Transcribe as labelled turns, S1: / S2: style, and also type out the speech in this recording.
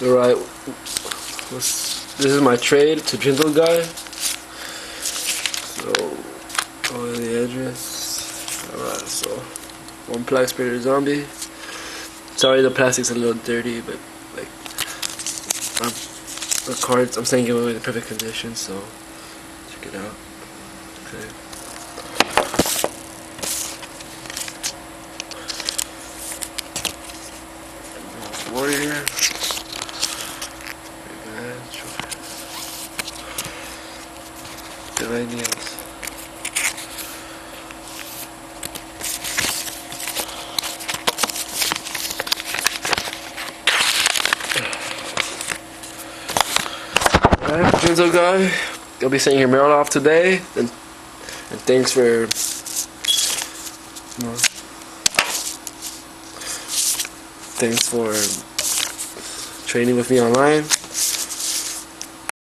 S1: Alright, this is my trade to Jingle Guy. So, go to the address. Alright, so 1 Plague Spirit Zombie. Sorry the plastic's a little dirty, but like the cards, I'm saying give away in perfect condition, so check it out. Okay. Warrior. Divinians. Alright, Jinzo Guy. I'll be saying your mail off today, and thanks for trading with me online.